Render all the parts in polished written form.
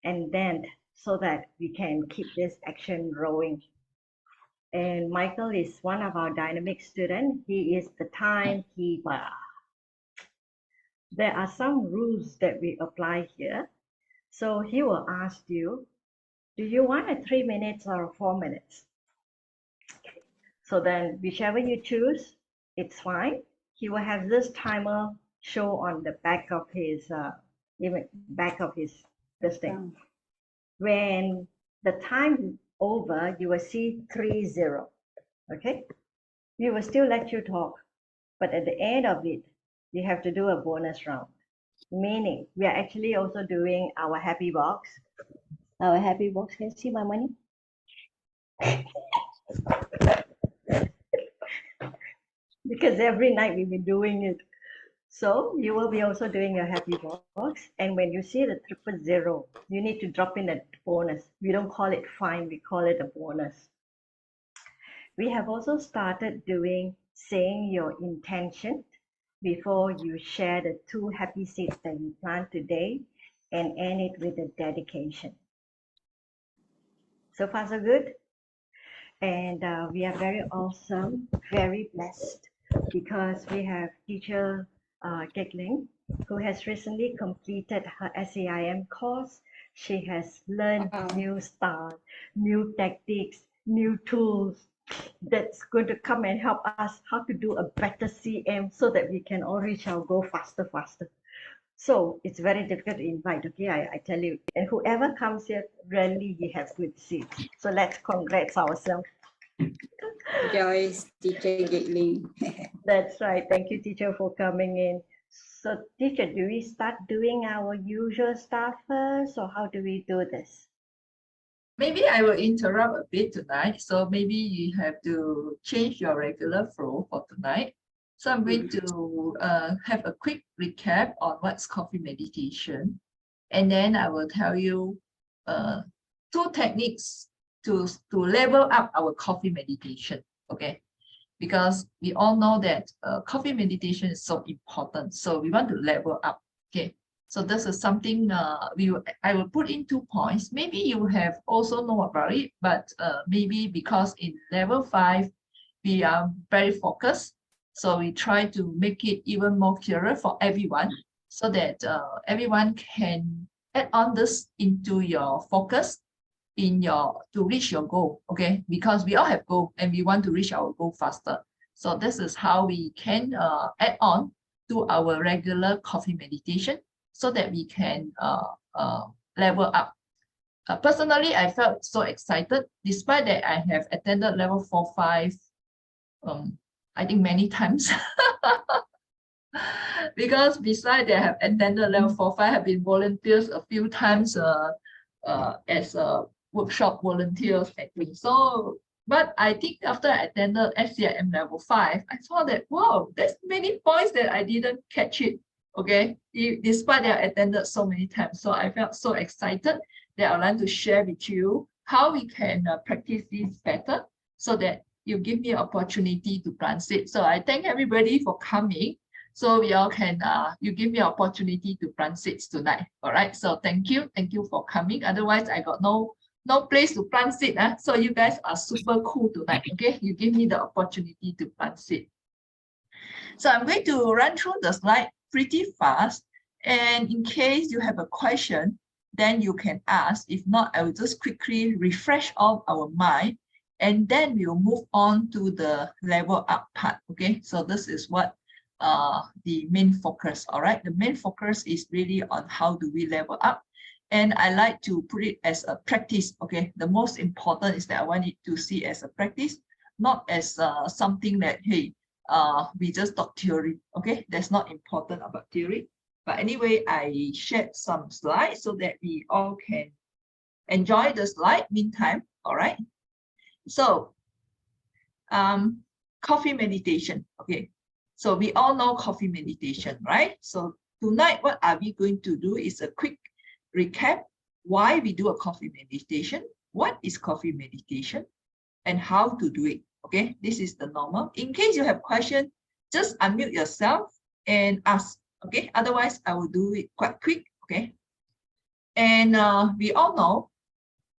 and then so that we can keep this action rolling. And Michael is one of our dynamic students. He is the timekeeper. There are some rules that we apply here. So he will ask you, do you want a 3 minutes or 4 minutes? So then whichever you choose, it's fine. He will have this timer show on the back of his this thing. When the time over, you will see 30. Okay, we will still let you talk, but at the end of it, you have to do a bonus round. Meaning, we are actually also doing our happy box. Our happy box. Can you see my money? Because every night we've been doing it. So you will be also doing your happy box. And when you see the 000, you need to drop in a bonus. We don't call it fine, we call it a bonus. We have also started doing saying your intention before you share the 2 happy seeds that you plant today and end it with a dedication. So far, so good. And we are very awesome, very blessed because we have teacher Gekling, who has recently completed her SAIM course. She has learned new style, new tactics, new tools that's going to come and help us how to do a better CM so that we can all reach our goal faster. So it's very difficult to invite, okay, I tell you. And whoever comes here, really you have good seats. So let's congrats ourselves. Joyce, teacher Gatling. That's right. Thank you, teacher, for coming in. So teacher, do we start doing our usual stuff first, or how do we do this? Maybe I will interrupt a bit tonight. So maybe you have to change your regular flow for tonight. So I'm going to have a quick recap on what's coffee meditation. And then I will tell you 2 techniques to level up our coffee meditation, okay? Because we all know that coffee meditation is so important. So we want to level up, okay? So this is something I will put in 2 points. Maybe you have also know about it, but maybe because in level 5, we are very focused. So we try to make it even more clearer for everyone so that everyone can add on this into your focus to reach your goal, okay? Because we all have goal and we want to reach our goal faster. So this is how we can add on to our regular coffee meditation so that we can level up. Personally, I felt so excited despite that I have attended level 4, 5, I think many times. Because besides that I have attended level 4, 5, I have been volunteers a few times as a workshop volunteers actually. So, but I think after I attended SCIM level 5, I saw that, wow, there's many points that I didn't catch it, okay? Despite that I attended so many times. So I felt so excited that I'd like to share with you how we can practice this better so that you give me an opportunity to plant seeds. So I thank everybody for coming. So we all can, you give me an opportunity to plant seeds tonight. All right, so thank you for coming. Otherwise, I got no place to plant seed. So you guys are super cool tonight, okay? You give me the opportunity to plant seed. So I'm going to run through the slide pretty fast. And in case you have a question, then you can ask. If not, I will just quickly refresh all our mind. And then we'll move on to the level up part, okay? So this is what the main focus, all right? The main focus is really on how do we level up. And I like to put it as a practice, okay? The most important is that I want it to see as a practice, not as something that, hey, we just talk theory, okay? That's not important about theory. But anyway, I shared some slides so that we all can enjoy the slide meantime, all right? So, coffee meditation, okay? So we all know coffee meditation, right? So tonight, what are we going to do is a quick recap why we do a coffee meditation, what is coffee meditation, and how to do it, okay? This is the normal. In case you have questions, just unmute yourself and ask, okay? Otherwise, I will do it quite quick, okay? And And we all know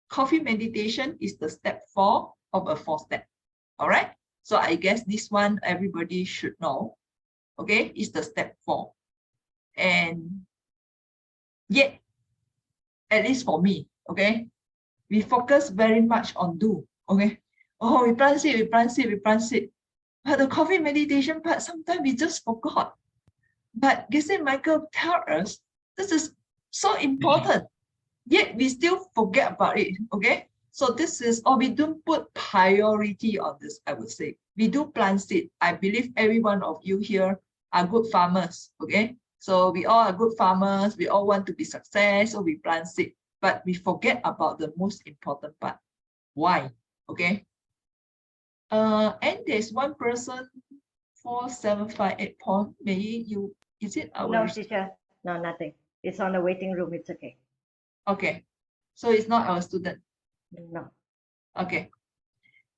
coffee meditation is the step 4 of a 4-step. All right. So I guess this one everybody should know. Okay, it's the step 4. And yet, at least for me, okay, we focus very much on do. Okay. Oh, we plant seed, we plant seed, we plant seed. But the coffee meditation part, sometimes we just forgot. But Geshe Michael tell us this is so important, yet we still forget about it. Okay. So this is, or we don't put priority on this, I would say. We do plant seed. I believe every one of you here are good farmers. Okay. So we all are good farmers. We all want to be success. So we plant seed. But we forget about the most important part. Why? Okay. And there's one person, 4758 Paul. Maybe you, is it our? No, teacher. No, nothing. It's on the waiting room. It's okay. Okay. So it's not our student. No. Okay.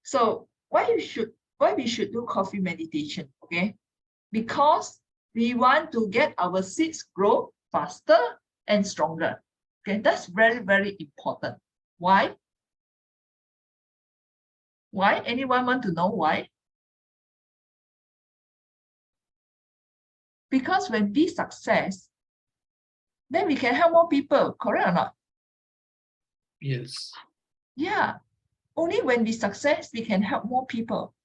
So why we should do coffee meditation? Okay. Because we want to get our seeds grow faster and stronger. Okay, that's very, very important. Why? Why? Anyone want to know why? Because when we success, then we can help more people, correct or not? Yes. Yeah. Only when we success, we can help more people.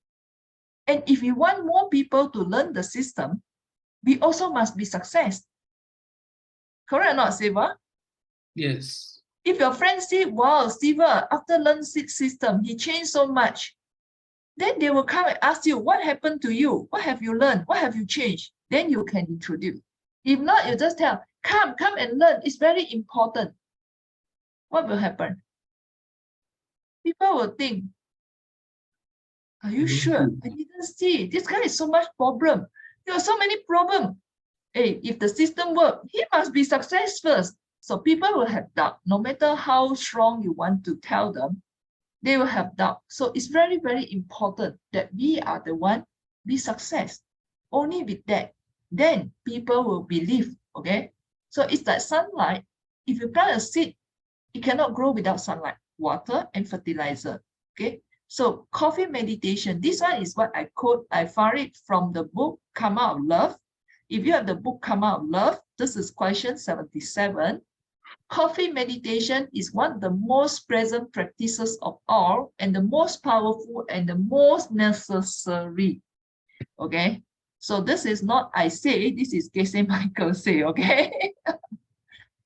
And if we want more people to learn the system, we also must be success. Correct or not, Siva? Yes. If your friend say, wow, Siva, after learn system, he changed so much, then they will come and ask you, what happened to you? What have you learned? What have you changed? Then you can introduce. If not, you just tell, come and learn. It's very important. What will happen? People will think, are you sure? I didn't see. This guy is so much problem. There are so many problems. Hey, if the system works, he must be success first. So people will have doubt. No matter how strong you want to tell them, they will have doubt. So it's very, very important that we are the one be success. Only with that, then people will believe. Okay. So it's like sunlight. If you plant a seed, it cannot grow without sunlight, water, and fertilizer. Okay. So coffee meditation, this one is what I quote. I found it from the book Come Out of Love. If you have the book Come Out of Love, this is question 77. Coffee meditation is one of the most present practices of all and the most powerful and the most necessary. Okay. So this is not I say, this is Geshe Michael say, okay.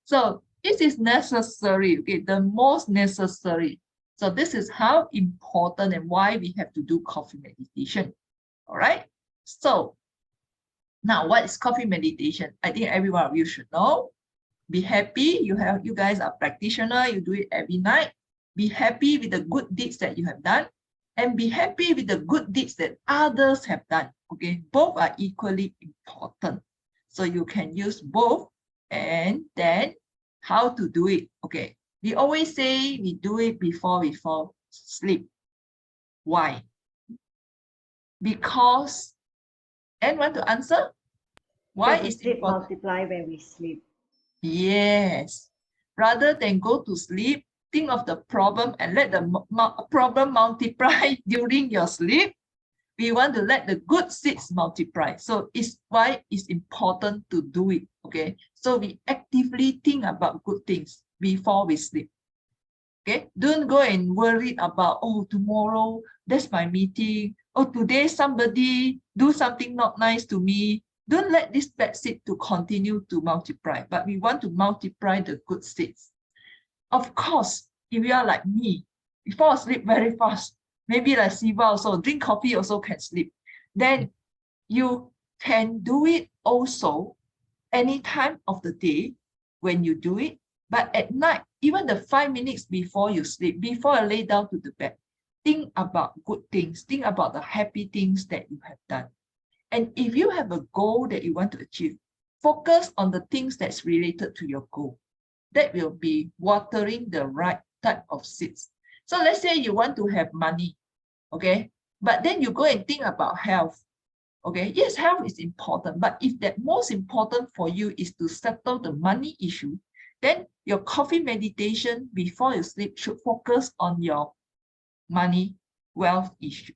So this is necessary, okay, the most necessary. So this is how important and why we have to do coffee meditation. All right. So now what is coffee meditation? I think every one of you should know. Be happy. You guys are practitioner. You do it every night. Be happy with the good deeds that you have done, and be happy with the good deeds that others have done. Okay, both are equally important. So you can use both. And then how to do it? Okay, we always say we do it before we fall asleep. Why? Because, and want to answer? Why Because the is seed important? multiply when we sleep. Yes. Rather than go to sleep, think of the problem and let the problem multiply during your sleep. We want to let the good seeds multiply. So it's why it's important to do it. Okay. So we actively think about good things before we sleep. Okay. Don't go and worry about, oh, tomorrow that's my meeting. Oh, today somebody do something not nice to me. Don't let this bad seed to continue to multiply, but we want to multiply the good seeds. Of course, if you are like me, you fall asleep very fast. Maybe like Siva also, drink coffee also can sleep. Then you can do it also any time of the day when you do it. But at night, even the 5 minutes before you sleep, before you lay down to the bed, think about good things. Think about the happy things that you have done. And if you have a goal that you want to achieve, focus on the things that's related to your goal. That will be watering the right type of seeds. So let's say you want to have money, okay? But then you go and think about health, okay? Yes, health is important, but if that most important for you is to settle the money issue, then your coffee meditation before you sleep should focus on your money, wealth issue,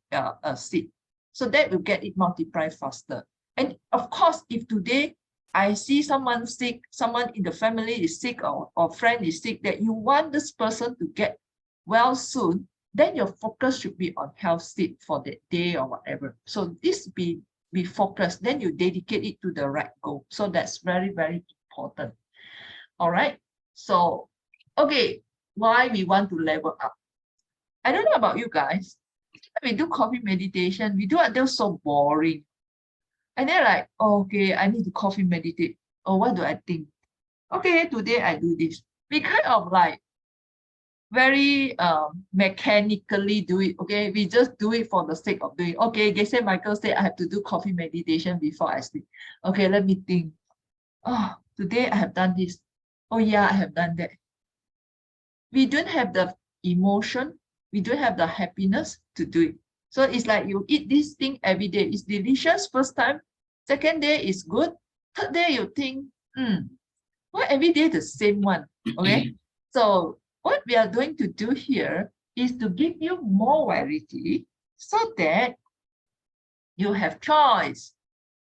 seed. So that will get it multiplied faster. And of course, if today I see someone sick, someone in the family is sick or friend is sick, that you want this person to get well soon, then your focus should be on health seed for that day or whatever. So this be focused, then you dedicate it to the right goal. So that's very, very important. All right. So, okay, why we want to level up? I don't know about you guys. When we do coffee meditation, we do until so boring. And then like, okay, I need to coffee meditate. Oh, what do I think? Okay, today I do this. We kind of like very mechanically do it. Okay, we just do it for the sake of doing. Okay, they say Michael said I have to do coffee meditation before I sleep. Okay, let me think. Oh, today I have done this. Oh yeah, I have done that. We don't have the emotion, we don't have the happiness to do it. So it's like you eat this thing every day. It's delicious first time. Second day is good. Third day you think, why every day the same one? Okay. So what we are going to do here is to give you more variety so that you have choice.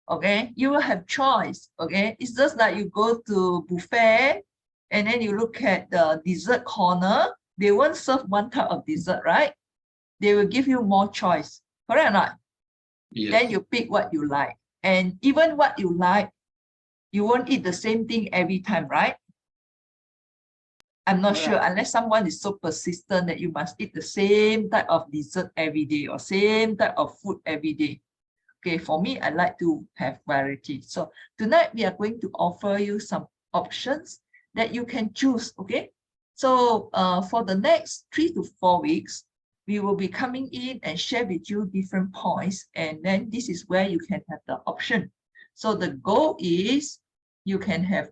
Okay, you will have choice. Okay, it's just like you go to buffet and then you look at the dessert corner. They won't serve one type of dessert, right? They will give you more choice. Correct or not? Yes. Then you pick what you like. And even what you like, you won't eat the same thing every time, right? I'm not sure, unless someone is so persistent that you must eat the same type of dessert every day or same type of food every day. Okay, for me, I like to have variety. So tonight we are going to offer you some options that you can choose. Okay, so for the next 3 to 4 weeks, we will be coming in and share with you different points, and then this is where you can have the option. So the goal is you can have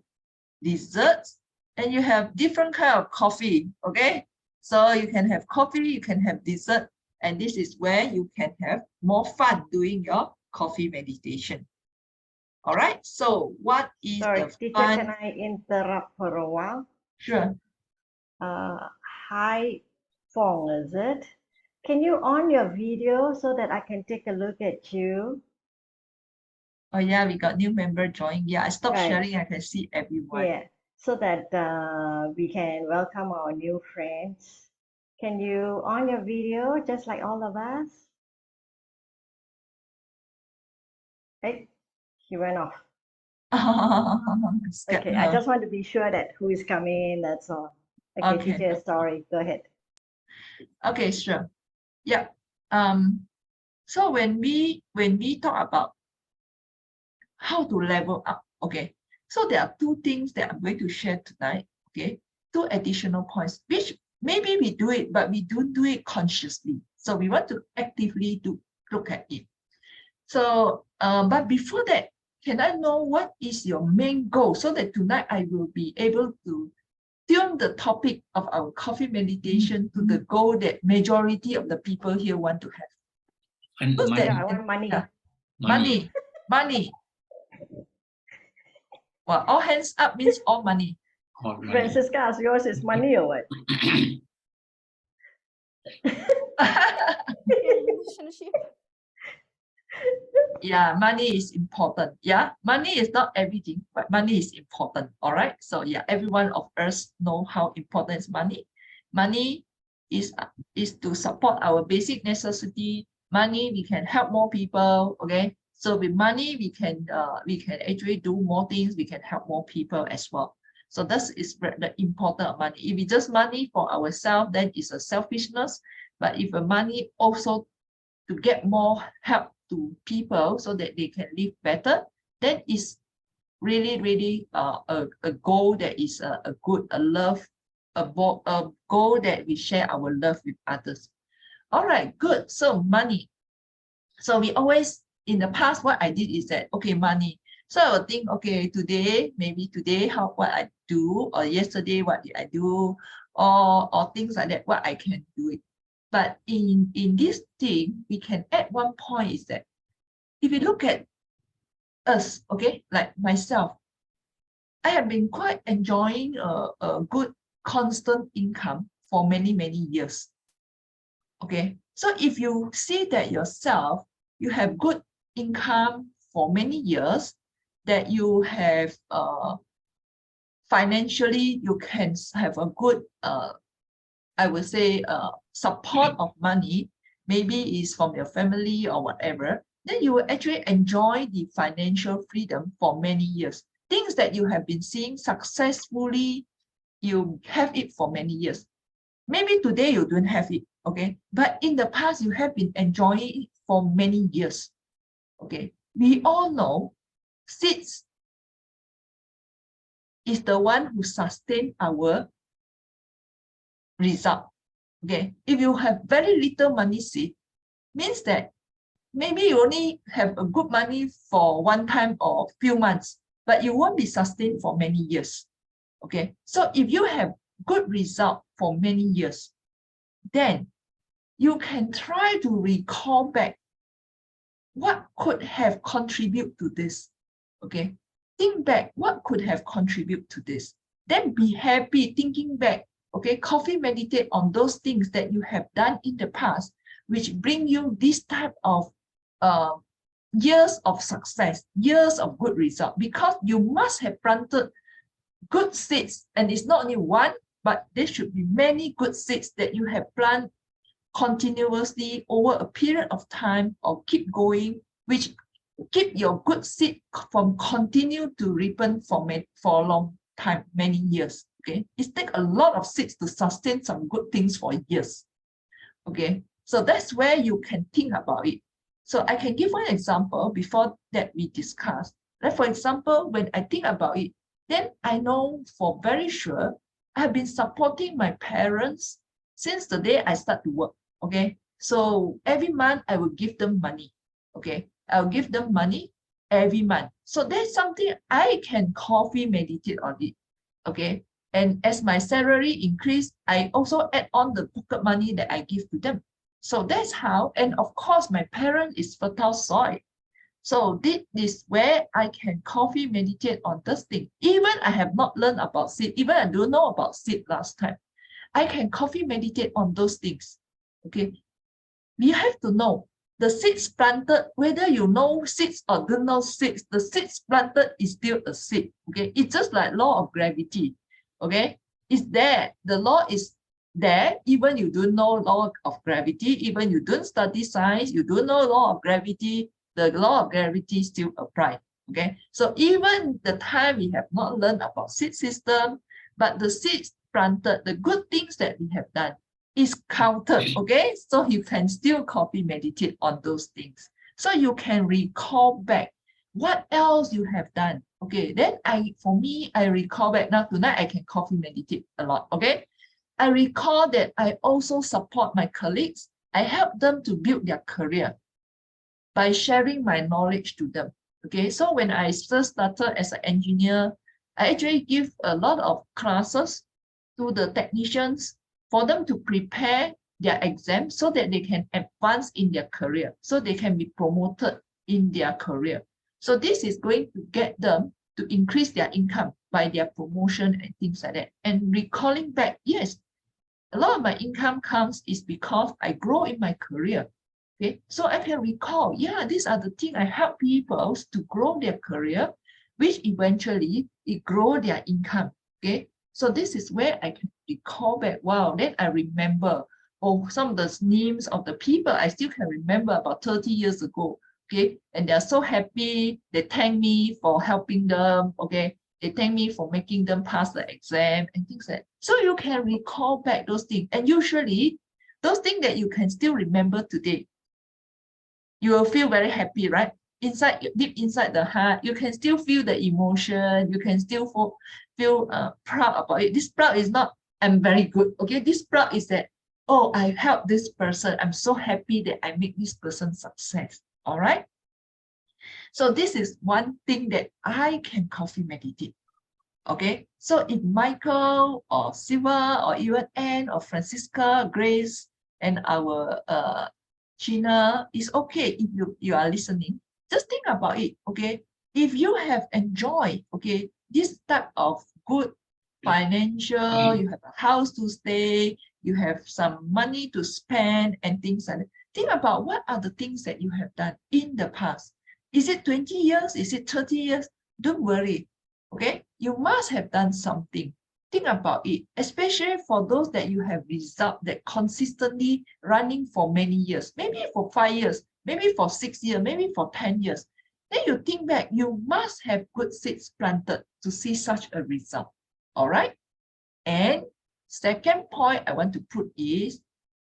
desserts and you have different kind of coffee. Okay, so you can have coffee, you can have dessert, and this is where you can have more fun doing your coffee meditation. All right, so what is Sorry, the teacher, fun? can I interrupt for a while? Sure. Hi, Fong, is it? Can you on your video so that I can take a look at you? Oh yeah, we got new member join. Yeah, I stopped Right. sharing. I can see everyone. Yeah, so that we can welcome our new friends. Can you on your video just like all of us? Hey, he went off. Okay, I just want to be sure that who is coming, that's all. Okay, Okay. teacher, sorry, go ahead. Okay, sure. Yeah. So when we talk about how to level up, okay, so there are 2 things that I'm going to share tonight. Okay, 2 additional points, which maybe we do it, but we don't do it consciously. So we want to actively look at it. So, but before that, can I know what is your main goal, so that tonight I will be able to tune the topic of our coffee meditation to the goal that majority of the people here want to have. And Who's money. that? I want money. Yeah. Money. Money. Well, all hands up means all money. All money. Francisca, yours is money or what? Relationship. Yeah, money is important. Yeah, money is not everything, but money is important. All right. So yeah, everyone of us know how important is money. Money is to support our basic necessity. Money, we can help more people. Okay. So with money, we can actually do more things. We can help more people as well. So that is the important of money. If we just money for ourselves, then it's a selfishness. But if the money also to get more help to people so that they can live better, that is really a goal that is a good, a love, a goal that we share our love with others. All right, good. So money. So we always, in the past, what I did is that, okay, money. So I would think, okay, maybe today, what I do, or yesterday, what did I do, or things like that, what I can do it. But in this thing, we can add one point is that if you look at us, okay, like myself, I have been quite enjoying a good constant income for many, many years. Okay, so if you see that yourself, you have good income for many years, that you have financially, you can have a good, I would say, support of money, maybe is from your family or whatever, then you will actually enjoy the financial freedom for many years. Things that you have been seeing successfully, you have it for many years. Maybe today you don't have it, okay? But in the past, you have been enjoying it for many years, okay? We all know seeds is the one who sustain our result, okay? If you have very little money seed, means that maybe you only have a good money for one time or few months, but you won't be sustained for many years, okay? So if you have good result for many years, then you can try to recall back what could have contributed to this, okay? Think back, what could have contributed to this? Then be happy thinking back, okay? Coffee meditate on those things that you have done in the past, which bring you this type of years of success, years of good result, because you must have planted good seeds, and it's not only one, but there should be many good seeds that you have planted continuously over a period of time, or keep going, which keep your good seed from continue to ripen for a long time, many years. Okay, it takes a lot of seeds to sustain some good things for years. Okay, so that's where you can think about it. So I can give one example before that we discuss. Like for example, when I think about it, then I know for very sure I have been supporting my parents since the day I start to work. Okay, so every month I will give them money. Okay, I'll give them money every month. So that's something I can coffee meditate on it. Okay, and as my salary increase, I also add on the pocket money that I give to them. So that's how, and of course, my parent is fertile soil. So this is where I can coffee meditate on this thing. Even I have not learned about seed, even I don't know about seed last time, I can coffee meditate on those things. Okay, you have to know the seeds planted, whether you know seeds or don't know seeds, the seeds planted is still a seed. Okay, it's just like law of gravity. Okay, it's there. The law is there, even you don't know law of gravity, even you don't study science, you don't know law of gravity, the law of gravity still apply. Okay, so even the time we have not learned about seed system, but the seeds planted, the good things that we have done is counted. Okay, so you can still copy meditate on those things, so you can recall back what else you have done. Okay, then for me, I recall back. Now tonight I can coffee meditate a lot. Okay, I recall that I also support my colleagues. I help them to build their career by sharing my knowledge to them. Okay, so when I first started as an engineer, I actually give a lot of classes to the technicians for them to prepare their exams so that they can advance in their career, so they can be promoted in their career. So this is going to get them to increase their income by their promotion and things like that. And recalling back, yes, a lot of my income comes is because I grow in my career. Okay, so I can recall, yeah, these are the things I help people to grow their career, which eventually it grow their income. Okay, so this is where I can recall back. Wow, then I remember, oh, some of the names of the people I still can remember about 30 years ago. Okay, and they're so happy. They thank me for helping them. Okay, they thank me for making them pass the exam and things like that. So you can recall back those things, and usually those things that you can still remember today, you will feel very happy, right? Inside, deep inside the heart, you can still feel the emotion. You can still feel proud about it. This proud is not, I'm very good. Okay, this proud is that, oh, I helped this person. I'm so happy that I make this person success. All right. So this is one thing that I can coffee meditate. Okay. So if Michael or Siva or even Anne or Francisca, Grace, and our Gina is okay, if you are listening, just think about it. Okay. If you have enjoyed, okay, this type of good financial, you have a house to stay, you have some money to spend and things like that. Think about what are the things that you have done in the past. Is it 20 years? Is it 30 years? Don't worry, okay? You must have done something. Think about it, especially for those that you have result that consistently running for many years, maybe for 5 years, maybe for 6 years, maybe for 10 years. Then you think back, you must have good seeds planted to see such a result. All right. And second point I want to put is,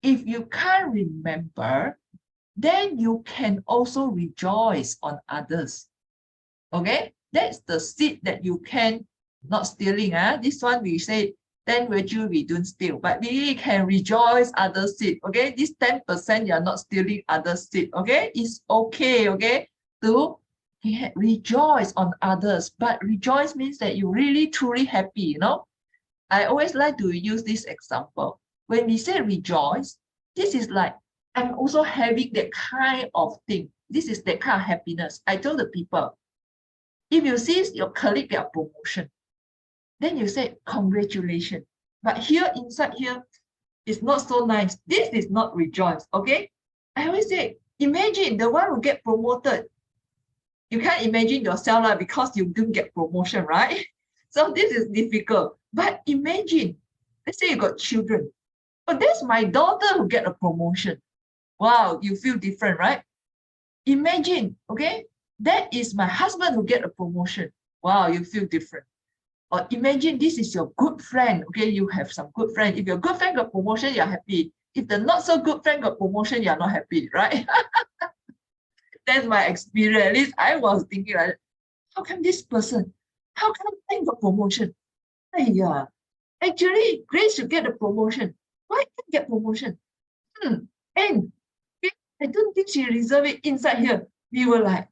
if you can't remember, then you can also rejoice on others. Okay, that's the seed that you can, not stealing. This one we say 10 virtue we don't steal, but we can rejoice other seed. Okay, this 10% you're not stealing other seed. Okay, it's okay. Okay, to rejoice on others, but rejoice means that you really truly happy. You know, I always like to use this example. When we say rejoice, this is like I'm also having that kind of thing. This is that kind of happiness. I tell the people, if you see your colleague get a promotion, then you say congratulations. But here inside here, it's not so nice. This is not rejoice. Okay, I always say, imagine the one who get promoted. You can't imagine yourself because you didn't get promotion, right? So this is difficult. But imagine, let's say you got children. But that's my daughter who get a promotion. Wow, you feel different, right? Imagine, okay, that is my husband who get a promotion. Wow, you feel different. Or imagine this is your good friend. Okay, you have some good friend. If your good friend got promotion, you're happy. If the not so good friend got promotion, you're not happy, right? That's my experience. At least I was thinking like, how come this person, how come I got promotion? Yeah, actually, Grace should get a promotion. Why can't get promotion? And I don't think she reserved it inside here. We were like,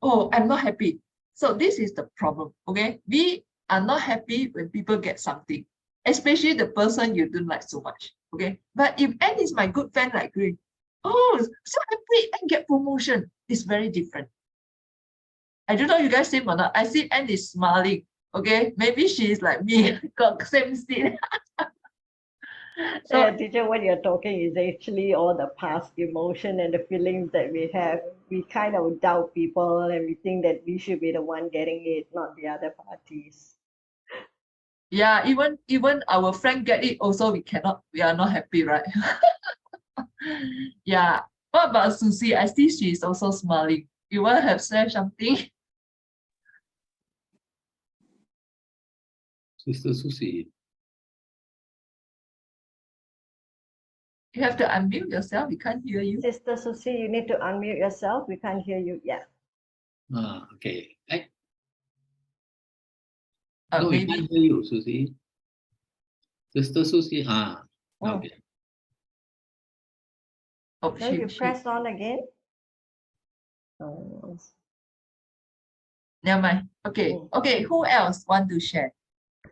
oh, I'm not happy. So this is the problem, okay? We are not happy when people get something, especially the person you don't like so much, okay? But if Anne is my good friend like Grace, oh, so happy and get promotion. It's very different. I don't know you guys same or not. I see Anne is smiling, okay? Maybe she is like me, got same seat. So, teacher, what you're talking is actually all the past emotion and the feelings that we have. We kind of doubt people and we think that we should be the one getting it, not the other parties. Yeah, even our friend get it also, we are not happy, right? Yeah. What about Susie? I see she's also smiling. You want to have said something? Sister Susie. You have to unmute yourself. We can't hear you. Sister Susie, you need to unmute yourself. We can't hear you yet. Okay. No, we Maybe. can't hear you, Susie. Sister Susie. Okay. Oh, So you press on again. Oh. Never mind. Okay. Okay. Who else want to share?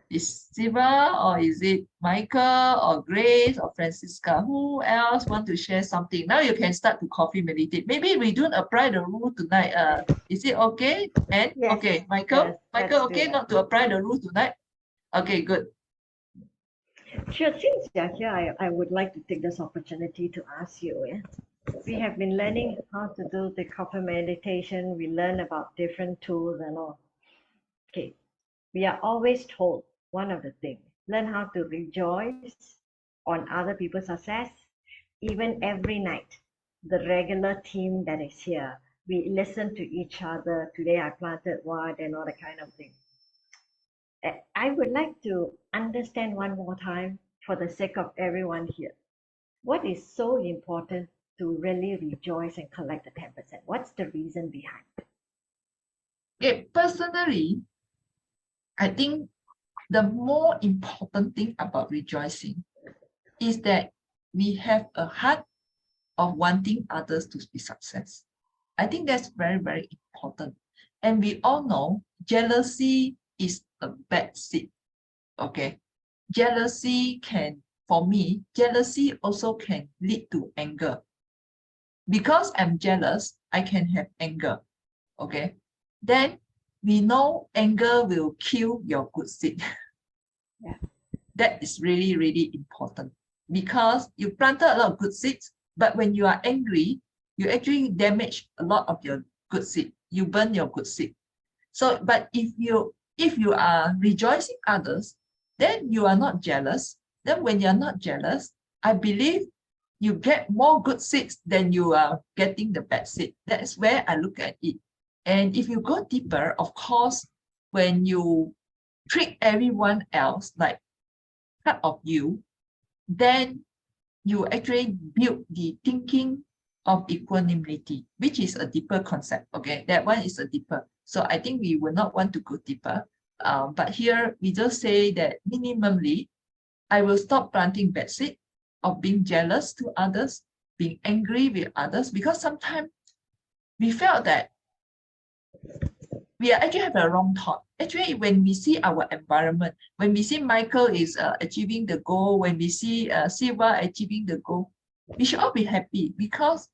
Is Siva or is it Michael or Grace or Francisca? Who else want to share something? Now you can start to coffee meditate. Maybe we don't apply the rule tonight. Is it okay? And Yes. okay, Michael. Yes, Michael, let's do okay, that. not to apply the rule tonight. Okay, good. Sure, since you're here, I would like to take this opportunity to ask you. We have been learning how to do the coffee meditation. We learn about different tools and all. Okay, we are always told one of the things, learn how to rejoice on other people's success. Even every night, the regular team that is here, we listen to each other. Today I planted what and all that kind of thing. I would like to understand one more time for the sake of everyone here. What is so important to really rejoice and collect the 10%? What's the reason behind it? Okay, personally, I think the more important thing about rejoicing is that we have a heart of wanting others to be success. I think that's very, very important. And we all know jealousy is a bad seed. Okay. Jealousy can, for me, jealousy also can lead to anger. Because I'm jealous, I can have anger. Okay. Then we know anger will kill your good seed. Yeah. That is really, really important because you planted a lot of good seeds, but when you are angry, you actually damage a lot of your good seed. You burn your good seed. So, but if you are rejoicing others, then you are not jealous. Then when you're not jealous, I believe you get more good seeds than you are getting the bad seed. That's where I look at it. And if you go deeper, of course, when you treat everyone else like part of you, then you actually build the thinking of equanimity, which is a deeper concept. Okay, that one is a deeper. So I think we will not want to go deeper. But here we just say that minimally, I will stop planting bad seed of being jealous to others, being angry with others, because sometimes we felt that we actually have a wrong thought. Actually, when we see our environment, when we see Michael is achieving the goal, when we see Siva achieving the goal, we should all be happy because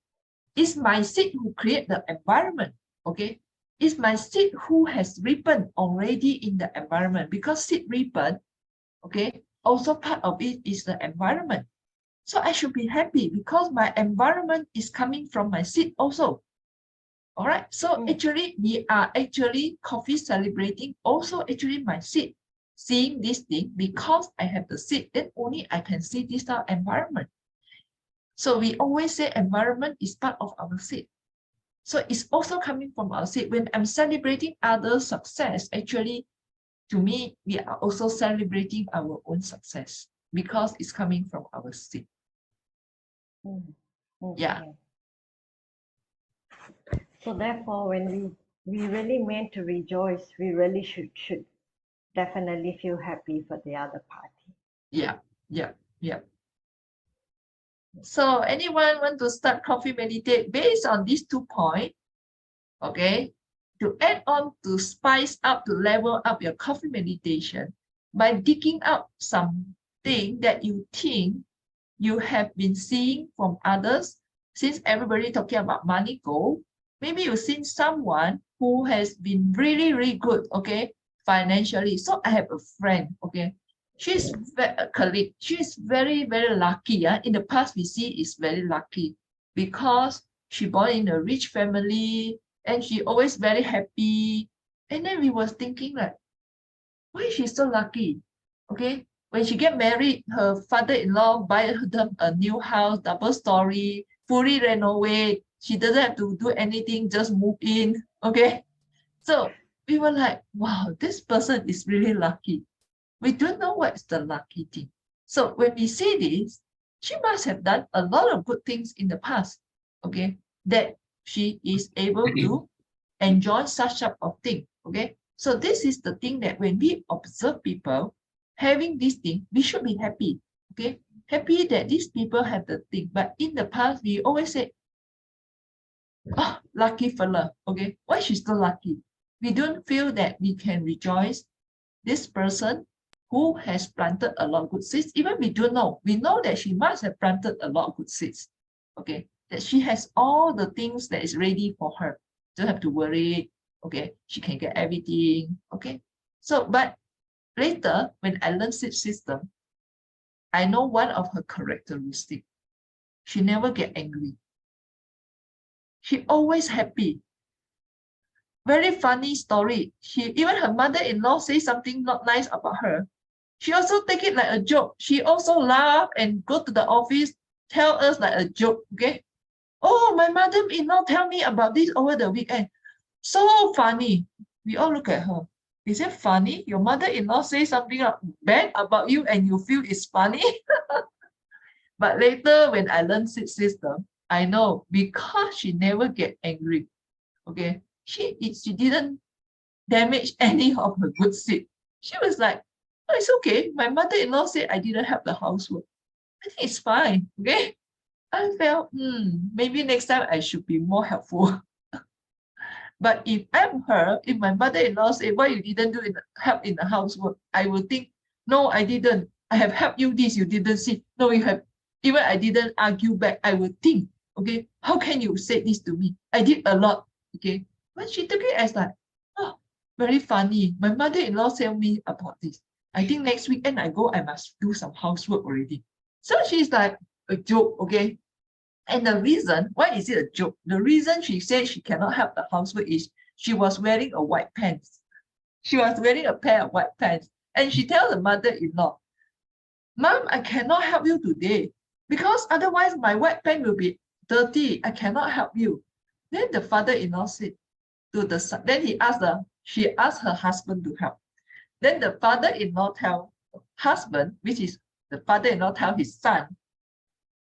it's my seed who create the environment. Okay, it's my seed who has ripened already in the environment because seed ripen. Okay, also part of it is the environment. So I should be happy because my environment is coming from my seed also. All right, so actually we are actually coffee celebrating also actually my seed, seeing this thing because I have the seed, then only I can see this type of environment. So we always say environment is part of our seed. So it's also coming from our seed. When I'm celebrating others' success, actually, to me, we are also celebrating our own success because it's coming from our seed. Yeah. So therefore, when we really meant to rejoice, we really should definitely feel happy for the other party. Yeah. So anyone want to start coffee meditate based on these 2 points? Okay, to add on to spice up, to level up your coffee meditation by digging up something that you think you have been seeing from others. Since everybody talking about money goal, maybe you've seen someone who has been really, really good, okay, financially. So I have a friend, okay, she's a colleague. She's very, very lucky. In the past, we see is very lucky because she born in a rich family and she always very happy. And then we was thinking like, why is she so lucky? Okay, when she get married, her father-in-law buy them a new house, double story, fully renovate. She doesn't have to do anything, just move in. Okay, so we were like, wow, this person is really lucky. We don't know what's the lucky thing. So when we see this, she must have done a lot of good things in the past. Okay, that she is able to enjoy such type of thing. Okay, so this is the thing that when we observe people having this thing, we should be happy. Okay, happy that these people have the thing. But in the past, we always say, oh, lucky fella. Okay, why she's so lucky? We don't feel that we can rejoice this person who has planted a lot of good seeds. Even we don't know, we know that she must have planted a lot of good seeds. Okay, that she has all the things that is ready for her. Don't have to worry. Okay, she can get everything. Okay, so but later when I learned seed system, I know one of her characteristics. She never get angry. She always happy. Very funny story. Even her mother-in-law say something not nice about her. She also take it like a joke. She also laugh and go to the office, tell us like a joke. Okay. Oh, my mother-in-law tell me about this over the weekend. So funny. We all look at her. Is it funny? Your mother-in-law say something bad about you and you feel it's funny? But later when I learned seed system, I know because she never get angry. Okay. She didn't damage any of her good seed. She was like, oh, it's okay. My mother-in-law said I didn't help the housework. I think it's fine. Okay. I felt, maybe next time I should be more helpful. But if I'm her, if my mother-in-law say, why you didn't do help in the housework, I will think, no, I didn't. I have helped you this, you didn't see. No, you have, even I didn't argue back, I will think, okay, how can you say this to me? I did a lot, okay. But she took it as like, oh, very funny. My mother-in-law tell me about this. I think next weekend I go, I must do some housework already. So she's like, a joke, okay? And the reason, why is it a joke? The reason she said she cannot help the housework is she was wearing a white pants. She was wearing a pair of white pants. And she tells the mother-in-law, Mom, I cannot help you today because otherwise my white pants will be dirty. I cannot help you. Then the father-in-law said to the son, then she asked her husband to help. Then the father-in-law tell husband, which is the father-in-law tell his son,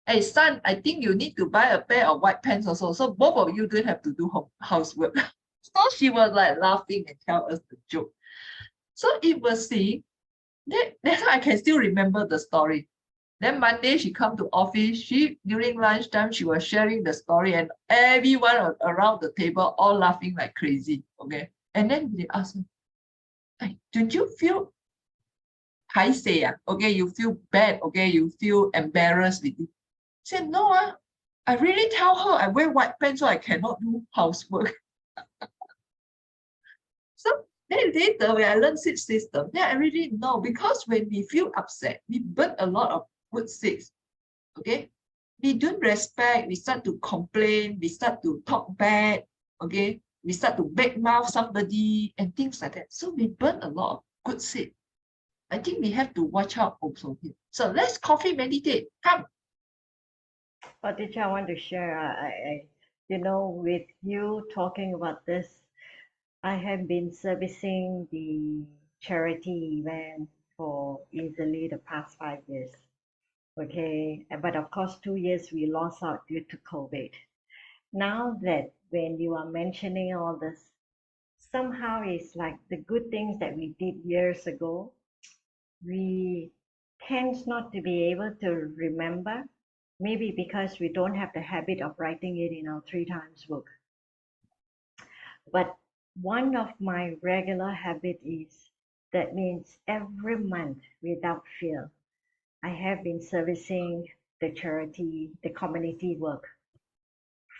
hey son, I think you need to buy a pair of white pants also. So both of you don't have to do housework. So she was like laughing and tell us the joke. So it was see, that's why I can still remember the story. Then Monday she come to office. During lunchtime she was sharing the story, and everyone around the table all laughing like crazy. Okay, and then they asked me, hey, don't you feel paiseh? Okay, you feel bad. Okay, you feel embarrassed with it. I said no. I really tell her I wear white pants so I cannot do housework. So then later when I learned seed system, then I really know, because when we feel upset, we burn a lot of good seeds. Okay, we don't respect, we start to complain, we start to talk bad, okay, we start to badmouth somebody and things like that. So we burn a lot of good seed. I think we have to watch out also here. So let's coffee meditate. Come. But teacher, I want to share, with you talking about this, I have been servicing the charity event for easily the past 5 years. Okay, but of course, 2 years we lost out due to COVID. Now that when you are mentioning all this, somehow it's like the good things that we did years ago, we tend not to be able to remember, maybe because we don't have the habit of writing it in our 3 times book. But one of my regular habit is, that means every month without fail, I have been servicing the charity, the community work.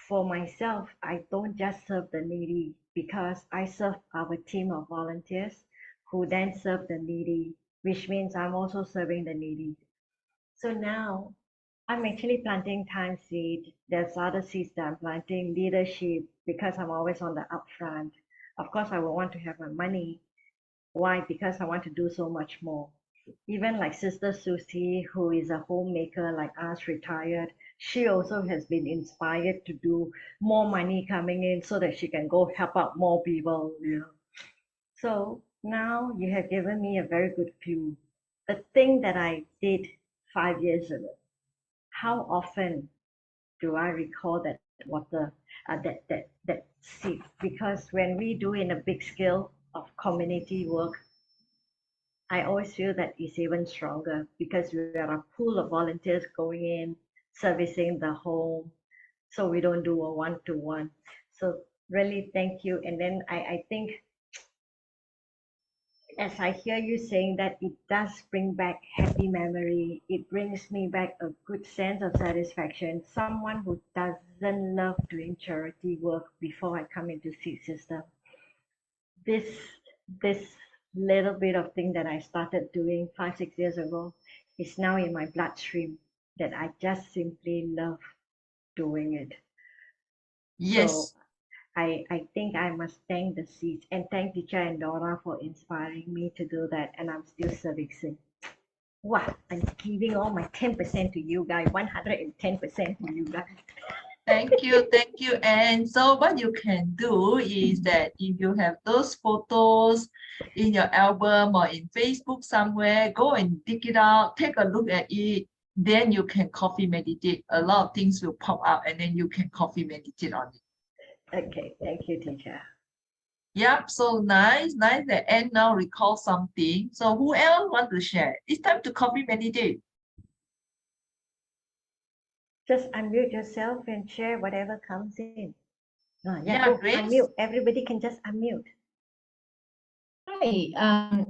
For myself, I don't just serve the needy, because I serve our team of volunteers who then serve the needy, which means I'm also serving the needy. So now I'm actually planting time seed. There's other seeds that I'm planting, leadership, because I'm always on the upfront. Of course, I will want to have my money. Why? Because I want to do so much more. Even like Sister Susie, who is a homemaker like us, retired, she also has been inspired to do more money coming in so that she can go help out more people. So now you have given me a very good clue. The thing that I did 5 years ago, how often do I recall that water, that seed? Because when we do in a big scale of community work, I always feel that it's even stronger, because we are a pool of volunteers going in, servicing the home, so we don't do a one-to-one. So really thank you. And then I think, as I hear you saying that, it does bring back happy memory. It brings me back a good sense of satisfaction. Someone who doesn't love doing charity work before I come into Seed System, this this little bit of thing that I started doing 5-6 years ago is now in my bloodstream, that I just simply love doing it. Yes. So I think I must thank the seeds and thank teacher and Dora for inspiring me to do that, and I'm still servicing. Wow, I'm giving all my 10% to you guys, 110% to you guys. Thank you, thank you. And so what you can do is that if you have those photos in your album or in Facebook somewhere, go and dig it out, take a look at it. Then you can coffee meditate. A lot of things will pop up, and then you can coffee meditate on it. Okay, thank you, teacher. Yep, so nice that Anne now recall something. So who else want to share? It's time to coffee meditate. Just unmute yourself and share whatever comes in. Yeah, go Grace. unmute. Everybody can just unmute. Hi,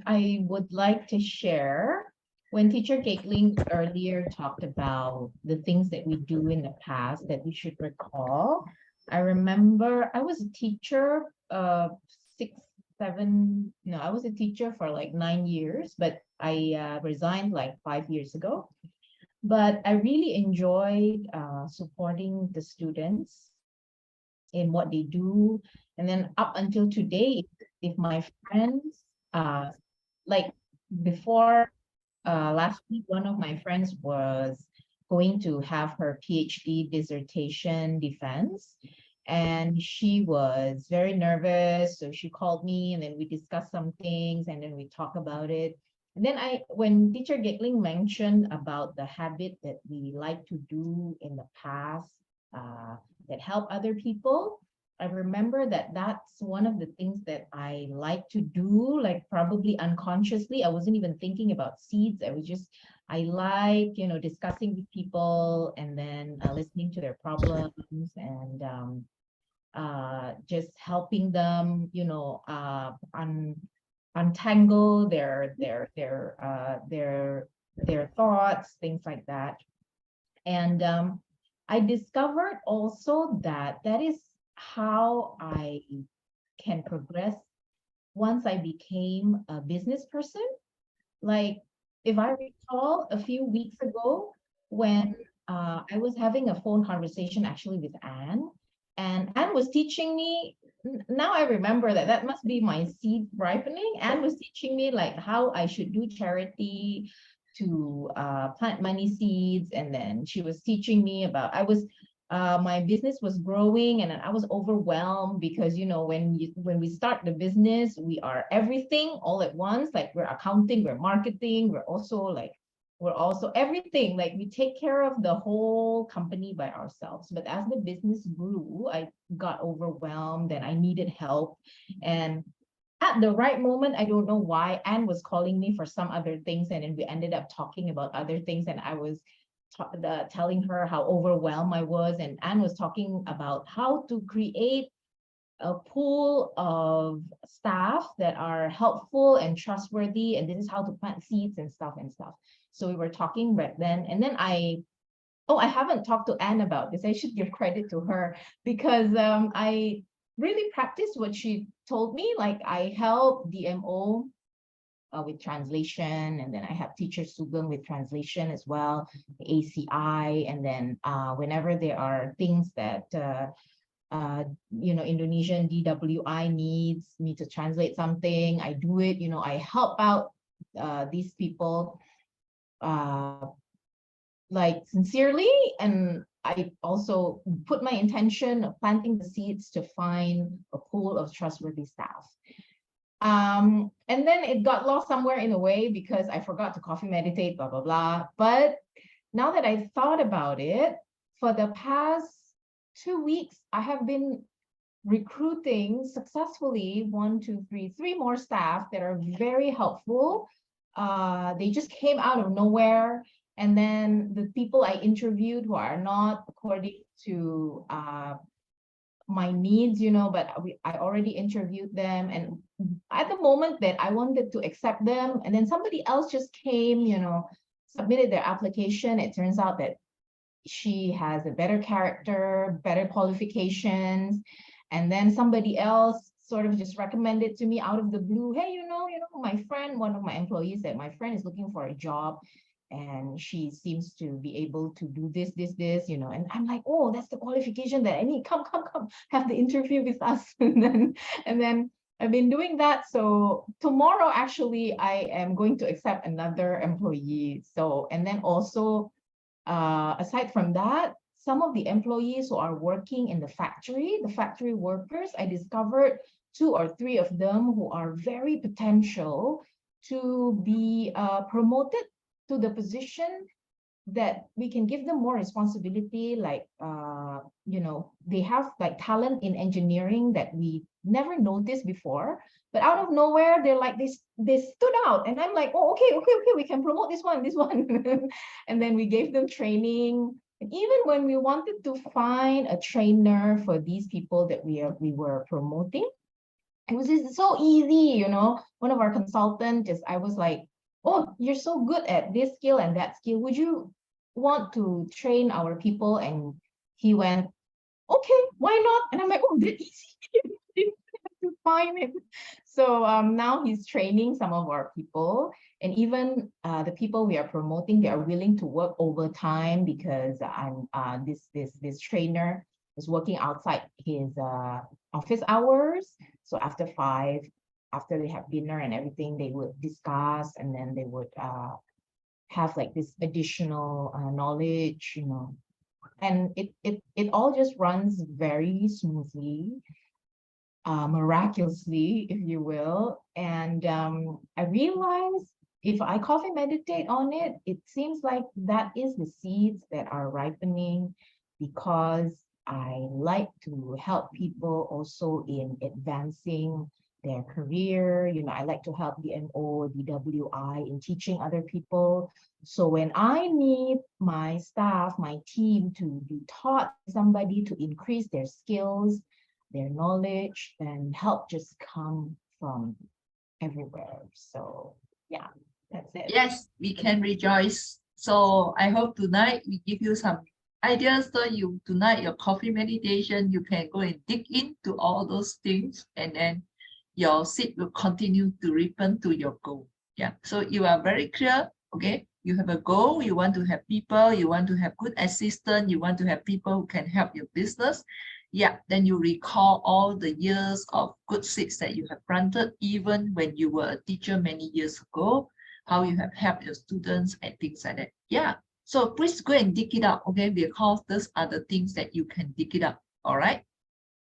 I would like to share, when Teacher Gatling earlier talked about the things that we do in the past that we should recall. I remember I was a teacher I was a teacher for like 9 years, but I resigned like 5 years ago. But I really enjoyed supporting the students in what they do. And then up until today, if my friends, like before last week, one of my friends was going to have her PhD dissertation defense. And she was very nervous. So she called me and then we discussed some things and then we talk about it. And then when teacher Gatling mentioned about the habit that we like to do in the past that help other people, I remember that that's one of the things that I like to do, like probably unconsciously. I wasn't even thinking about seeds. I like, discussing with people and then listening to their problems and just helping them, untangle their thoughts, things like that. And I discovered also that that is how I can progress once I became a business person. Like, if I recall a few weeks ago when I was having a phone conversation actually with Anne, and Anne was teaching me. Now I remember that that must be my seed ripening. Anne was teaching me like how I should do charity, to plant money seeds, and then she was teaching me about my business was growing and I was overwhelmed because when we start the business, we are everything all at once. Like we're accounting, we're marketing, we're also everything. Like we take care of the whole company by ourselves. But as the business grew, I got overwhelmed and I needed help. And at the right moment, I don't know why, Anne was calling me for some other things, and then we ended up talking about other things, and I was telling her how overwhelmed I was, and Anne was talking about how to create a pool of staff that are helpful and trustworthy, and this is how to plant seeds and stuff. So we were talking back then, and then I haven't talked to Anne about this. I should give credit to her because I really practiced what she told me. Like I help DMO with translation, and then I have teacher Sugeng with translation as well, ACI, and then whenever there are things that Indonesian DWI needs me to translate something, I do it. I help out these people like sincerely, and I also put my intention of planting the seeds to find a pool of trustworthy staff. And then it got lost somewhere in a way because I forgot to coffee meditate, blah, blah, blah. But now that I thought about it, for the past 2 weeks, I have been recruiting successfully three more staff that are very helpful. They just came out of nowhere. And then the people I interviewed who are not according to my needs, but I already interviewed them. And at the moment that I wanted to accept them, and then somebody else just came, submitted their application. It turns out that she has a better character, better qualifications. And then somebody else sort of just recommended to me out of the blue, hey, my friend, one of my employees said my friend is looking for a job and she seems to be able to do this, and I'm like, oh, that's the qualification that I need. Come, have the interview with us. and then I've been doing that. So tomorrow, actually, I am going to accept another employee. So, and then also, aside from that, some of the employees who are working in the factory workers, I discovered 2 or 3 of them who are very potential to be promoted to the position that we can give them more responsibility. Like, they have like talent in engineering that we never noticed before, but out of nowhere, they're like, they stood out. And I'm like, oh, okay, we can promote this one. And then we gave them training. And even when we wanted to find a trainer for these people that we were promoting, it was just so easy, one of our consultants, I was like, oh, you're so good at this skill and that skill. Would you want to train our people? And he went, okay, why not? And I'm like, oh, that easy. To find it. So now he's training some of our people, and even the people we are promoting, they are willing to work overtime because this trainer is working outside his office hours. So after 5, after they have dinner and everything, they would discuss, and then they would have like this additional knowledge, you know, and it all just runs very smoothly, miraculously, if you will. And I realized if I coffee meditate on it, it seems like that is the seeds that are ripening, because I like to help people also in advancing their career. You know, I like to help the NO, DWI in teaching other people. So when I need my staff, my team to be taught somebody to increase their skills, their knowledge, then help just come from everywhere. So yeah, that's it. Yes, we can rejoice. So I hope tonight we give you some ideas. So you tonight your coffee meditation, you can go and dig into all those things, and then your seed will continue to ripen to your goal. Yeah. So you are very clear. Okay. You have a goal. You want to have people. You want to have good assistant. You want to have people who can help your business. Yeah, then you recall all the years of good seeds that you have planted, even when you were a teacher many years ago, how you have helped your students and things like that. Yeah, so please go and dig it up, okay? Because those are the things that you can dig it up, all right?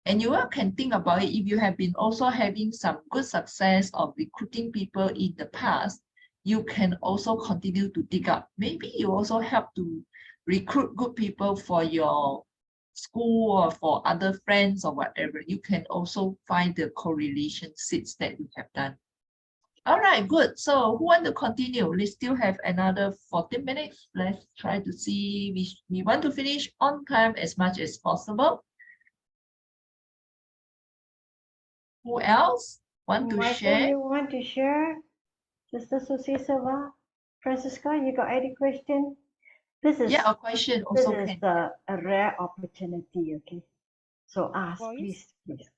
And you all can think about it if you have been also having some good success of recruiting people in the past, you can also continue to dig up. Maybe you also help to recruit good people for your school or for other friends or whatever. You can also find the correlation seeds that you have done. All right, good. So who want to continue? We still have another 14 minutes. Let's try to see. We want to finish on time as much as possible. Who else want to Michael, share? you want to share? Sister Susie Silva? Francisca, you got any question? This is Yeah, a question this also is can. a rare opportunity, okay? So ask, Voice? please.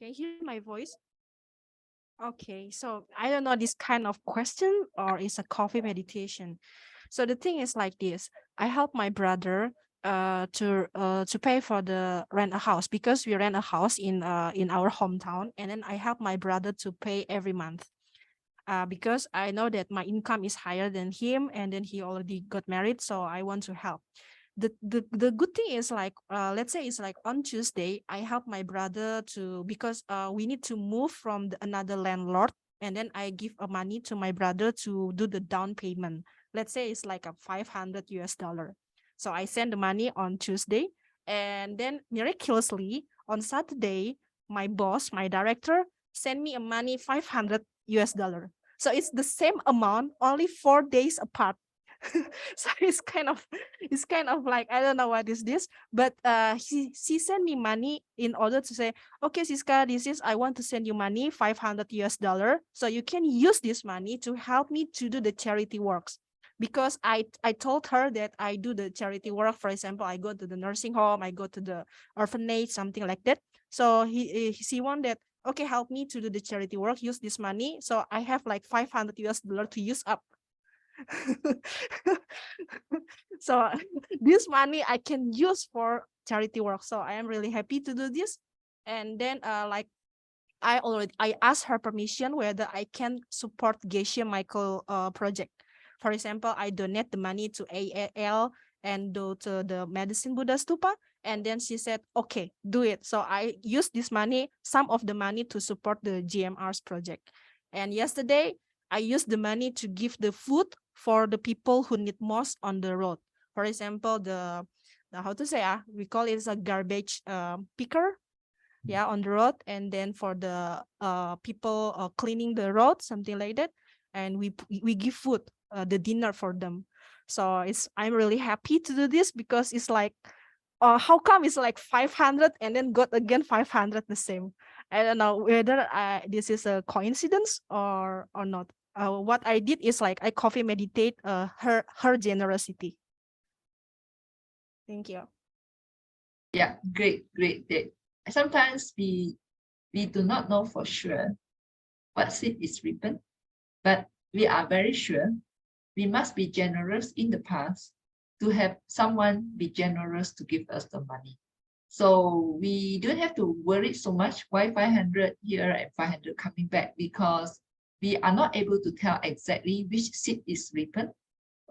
Can you hear my voice? Okay, so I don't know this kind of question or it's a coffee meditation. So the thing is like this. I help my brother to pay for the rent a house because we rent a house in our hometown, and then I help my brother to pay every month. Because I know that my income is higher than him, and then he already got married, so I want to help. The good thing is like let's say it's like on Tuesday I help my brother to, because we need to move from another landlord, and then I give money to my brother to do the down payment. Let's say it's like a $500. So I send the money on Tuesday, and then miraculously on Saturday my boss, my director, send me a money $500. So it's the same amount, only 4 days apart. So it's kind of like, I don't know what is this, but she sent me money in order to say, okay, Siska, this is, I want to send you money, $500, so you can use this money to help me to do the charity works. Because I told her that I do the charity work. For example, I go to the nursing home, I go to the orphanage, something like that. So she wanted, okay, help me to do the charity work, use this money. So I have like $500 to use up. So this money I can use for charity work. So I am really happy to do this. And then like I asked her permission whether I can support Geisha Michael project. For example, I donate the money to AAL and to the Medicine Buddha Stupa. And then she said, okay, do it. So I used this money, some of the money, to support the GMR's project. And yesterday, I used the money to give the food for the people who need most on the road. For example, the how to say, we call it a garbage picker, yeah, on the road. And then for the people cleaning the road, something like that. And we give food, the dinner for them. So I'm really happy to do this, because it's like, how come it's like 500 and then got again 500 the same? I don't know whether this is a coincidence or not. What I did is like I coffee meditate her generosity. Thank you. Yeah, great. Sometimes we we do not know for sure what seed is ripened, but we are very sure we must be generous in the past to have someone be generous to give us the money. So we don't have to worry so much why 500 here and 500 coming back, because we are not able to tell exactly which seed is ripened.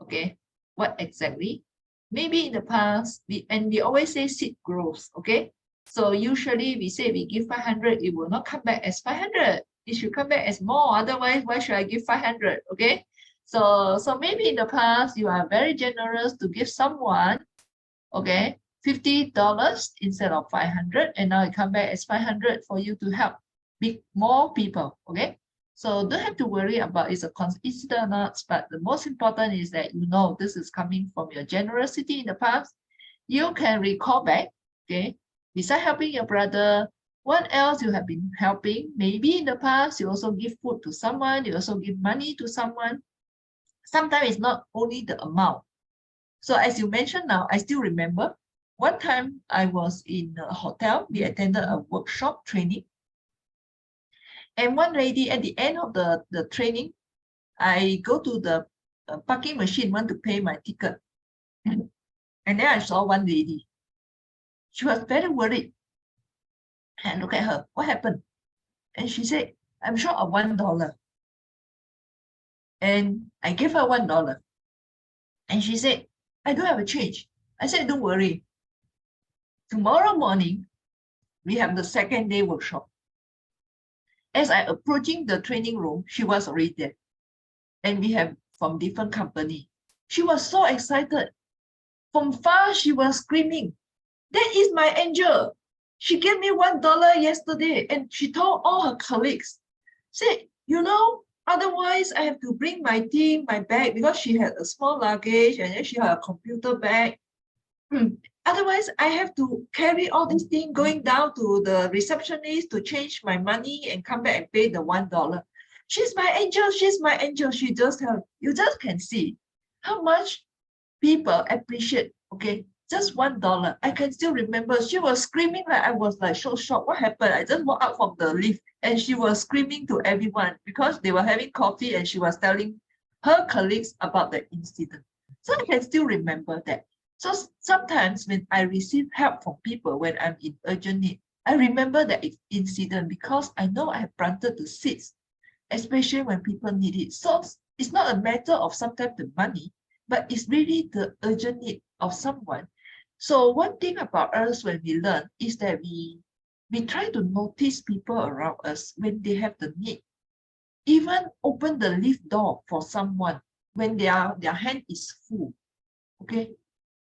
Okay, what exactly? Maybe in the past, we always say seed grows. Okay, so usually we say we give 500, it will not come back as 500. It should come back as more. Otherwise, why should I give 500? Okay, so maybe in the past you are very generous to give someone, okay, $50 instead of 500, and now it come back as 500 for you to help more people. Okay, so don't have to worry about it's a coincidence or not, but the most important is that you know this is coming from your generosity in the past. You can recall back, okay, besides helping your brother, what else you have been helping? Maybe in the past you also give food to someone, you also give money to someone. Sometimes it's not only the amount. So as you mentioned now, I still remember one time I was in a hotel, we attended a workshop training. And one lady at the end of the training, I go to the parking machine, want to pay my ticket. And then I saw one lady. She was very worried. And look at her, what happened? And she said, I'm short of $1. And I gave her $1. And she said, I don't have a change. I said, don't worry. Tomorrow morning, we have the second day workshop. As I approaching the training room, she was already there. And we have from different company. She was so excited. From far, she was screaming, that is my angel. She gave me $1 yesterday. And she told all her colleagues, say, you know, otherwise I have to bring my team, my bag, because she had a small luggage and then she had a computer bag. Otherwise, I have to carry all these things going down to the receptionist to change my money and come back and pay the $1. She's my angel, she's my angel. She just tell, you just can see how much people appreciate, okay, just $1. I can still remember she was screaming like I was like so shocked. What happened? I just walked out from the lift and she was screaming to everyone because they were having coffee and she was telling her colleagues about the incident. So I can still remember that. So sometimes when I receive help from people when I'm in urgent need, I remember that incident because I know I have planted the seeds, especially when people need it. So it's not a matter of sometimes the money, but it's really the urgent need of someone. So one thing about us when we learn is that we try to notice people around us when they have the need. Even open the lift door for someone when their hand is full. Okay,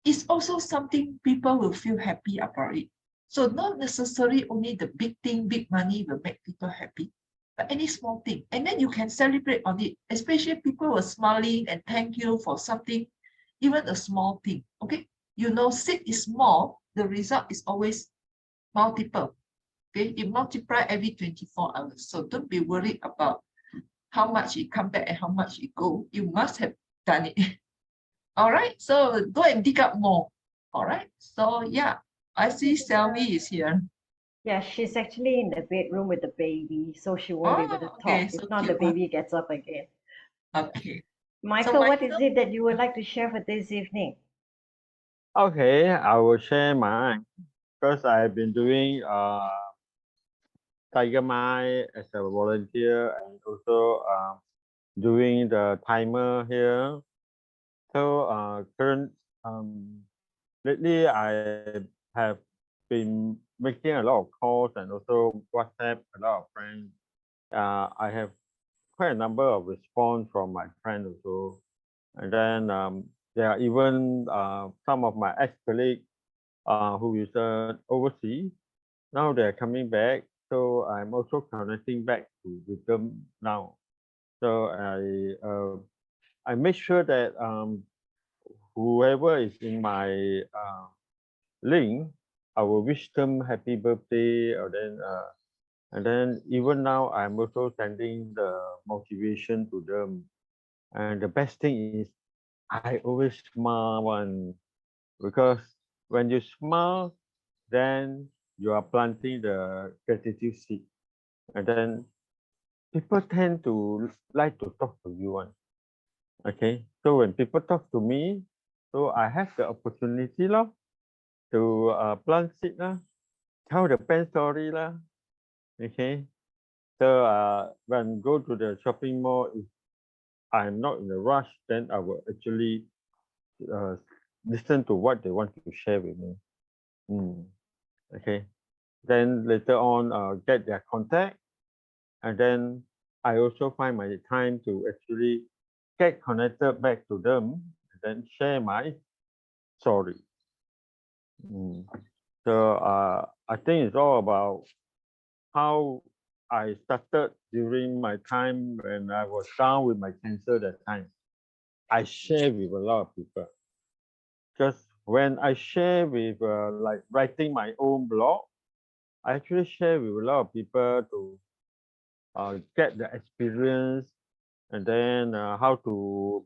it's also something people will feel happy about it. So not necessarily only the big thing, big money will make people happy, but any small thing. And then you can celebrate on it, especially people were smiling and thank you for something, even a small thing. Okay, you know, seed is small, the result is always multiple. Okay, it multiply every 24 hours. So don't be worried about how much it come back and how much it go. You must have done it. All right, so go and dig up more. All right, so yeah, I see Selvi is here. Yeah, she's actually in the bedroom with the baby, so she won't be able to Okay, talk. so If not, the cute. baby gets up again. Okay. Michael, what is it that you would like to share for this evening? Okay, I will share mine because I've been doing Tiger Mine as a volunteer and also doing the timer here. So lately I have been making a lot of calls and also WhatsApp a lot of friends. I have quite a number of response from my friends also, and then there are even some of my ex-colleagues who is overseas. Now they're coming back, so I'm also connecting back with them now. So I make sure that whoever is in my link, I will wish them happy birthday, or then and then even now I'm also sending the motivation to them. And the best thing is I always smile one, because when you smile, then you are planting the gratitude seed. and then people tend to like to talk to you one. Okay, so when people talk to me, so I have the opportunity lah to plant seed lah, tell the pen story lah. Okay, so when go to the shopping mall, if I'm not in a rush, then I will actually listen to what they want to share with me. Okay, then later on get their contact, and then I also find my time to actually get connected back to them and then share my story. So I think it's all about how I started during my time when I was down with my cancer that time. I share with a lot of people. Just when I share with like writing my own blog, I actually share with a lot of people to get the experience, and then how to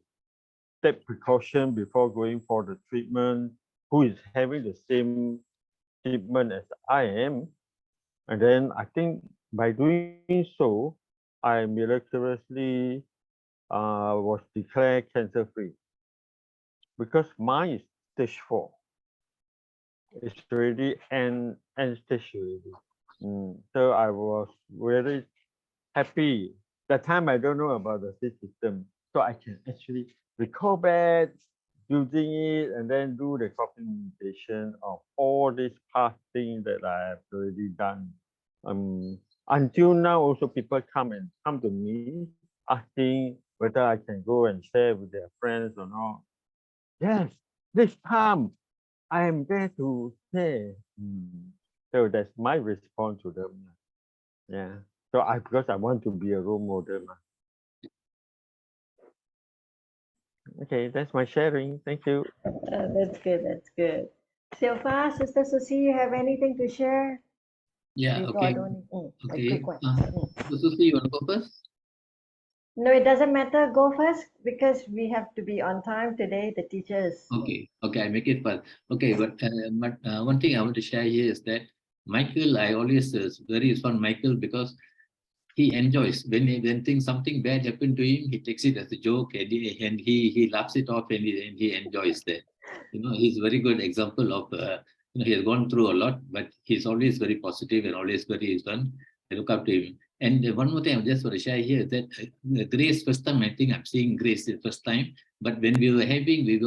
take precaution before going for the treatment, who is having the same treatment as I am. And then I think by doing so, I miraculously was declared cancer free, because mine is stage 4. It's already end stage already. So I was very happy. That time I don't know about the seed system, so I can actually recall back using it and then do the documentation of all these past things that I have already done. Until now, also people come to me asking whether I can go and share with their friends or not. Yes, this time I am there to share. So that's my response to them. Yeah. So because I want to be a role model. Okay, that's my sharing. Thank you. That's good. That's good. So far, Sister Susie, you have anything to share? Yeah, Before I okay. don't, a Okay. quick one. Susie, you want to go first? No, it doesn't matter. Go first because we have to be on time today. The teachers. Okay, I make it fast. Okay, but one thing I want to share here is that Michael, I always very fond Michael because he enjoys when things something bad happened to him, he takes it as a joke and he laughs it off and he enjoys that. You know, he's a very good example of he has gone through a lot, but he's always very positive and always very fun. I look up to him. And one more thing I just want to share here is that Grace, first time I think I'm seeing Grace the first time, but when we were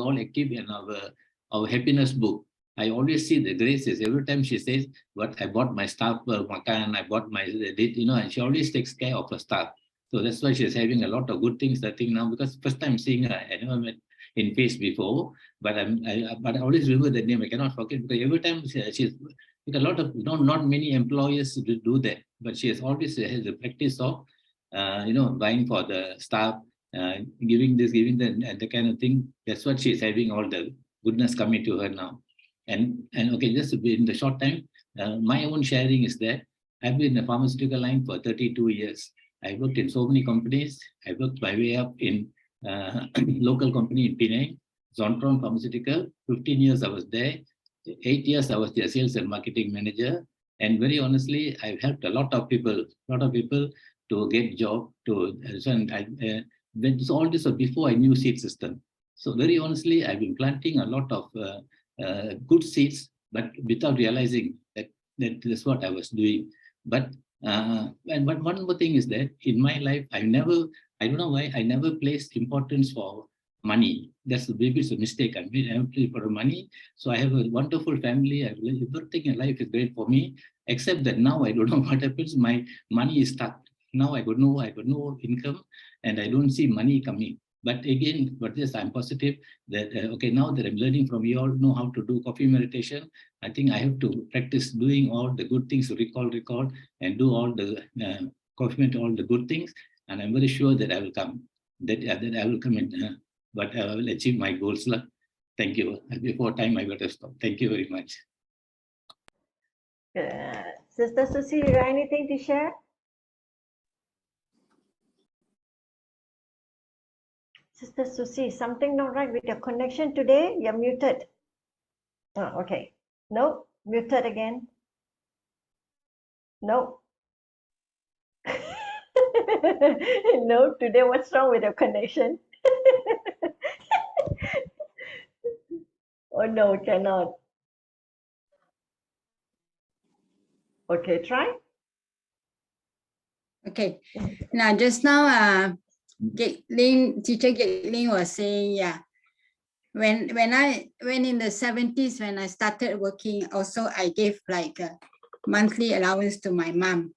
all active in our happiness book. I always see the Graces every time she says, "What I bought my staff makan, I bought my and she always takes care of her staff. So that's why she's having a lot of good things. I think now because first time seeing her, I never met in face before, but I always remember the name. I cannot forget because every time she's with a lot of not many employers do that, but she has always has a practice of buying for the staff, giving this, giving that, and the kind of thing. That's what she's having all the goodness coming to her now. And okay, just in the short time, my own sharing is that I've been in the pharmaceutical line for 32 years. I worked in so many companies. I worked my way up in local company in Penang, Zontron Pharmaceutical. 15 years I was there. 8 years I was their sales and marketing manager. And very honestly, I've helped a lot of people to get job. All this was before I knew seed system. So very honestly, I've been planting a lot of good seeds, but without realizing that that's what I was doing. But one more thing is that in my life, I don't know why, I never placed importance for money. That's maybe it's a mistake. I never played for money. So I have a wonderful family. Everything in life is great for me, except that now I don't know what happens. My money is stuck. Now I got no income and I don't see money coming. But again, yes, I'm positive that, okay, now that I'm learning from you all know how to do coffee meditation, I think I have to practice doing all the good things, recall, and do all the coffee meditation, all the good things. And I'm very sure that I will come, that I will come in, but I will achieve my goals. Thank you. Before time, I better stop. Thank you very much. Sister Susie, you got anything to share? Sister Susie, something not right with your connection today? You're muted. Oh, okay. No, muted again. No. No, today what's wrong with your connection? Oh no, cannot. Okay, try. Okay. Now, just now, teacher Gatling was saying, yeah, when in the 70s, when I started working, also I gave like a monthly allowance to my mom,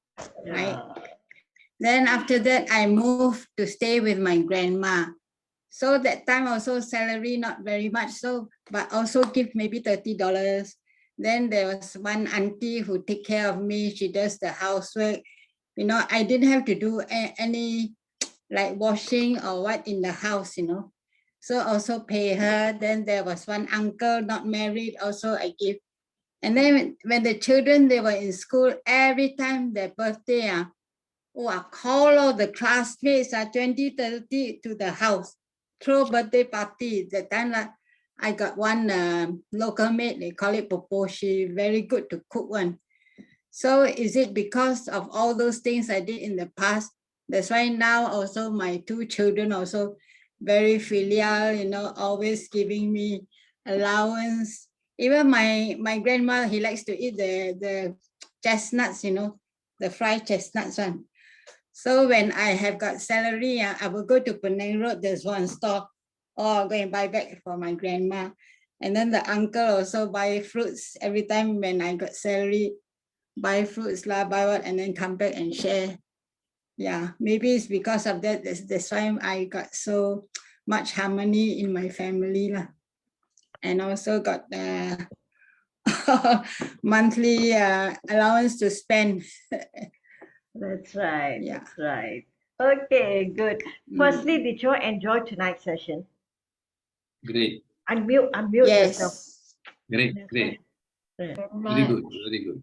right? Yeah. Then after that, I moved to stay with my grandma. So that time also salary not very much, so but also give maybe $30. Then there was one auntie who take care of me. She does the housework. You know, I didn't have to do any like washing or what in the house, you know. So also pay her. Then there was one uncle not married, also I give. And then when the children, they were in school, every time their birthday, oh, I call all the classmates, 20, 30 to the house, throw birthday party. That time I got one local maid, they call it Popo. She very good to cook one. So is it because of all those things I did in the past? That's why now also my two children also very filial, you know, always giving me allowance. Even my grandma, he likes to eat the chestnuts, you know, the fried chestnuts one. So when I have got salary, I will go to Penang Road. There's one store. Oh, I'll go and buy back for my grandma. And then the uncle also buy fruits every time when I got salary, buy fruits lah, buy what, and then come back and share. Yeah, maybe it's because of that. That's why I got so much harmony in my family lah. And also got monthly allowance to spend. That's right. Yeah. That's right. Okay, good. Firstly, did you enjoy tonight's session? Great, Unmute yourself. Yes. great, That's great. right. Very good, very good.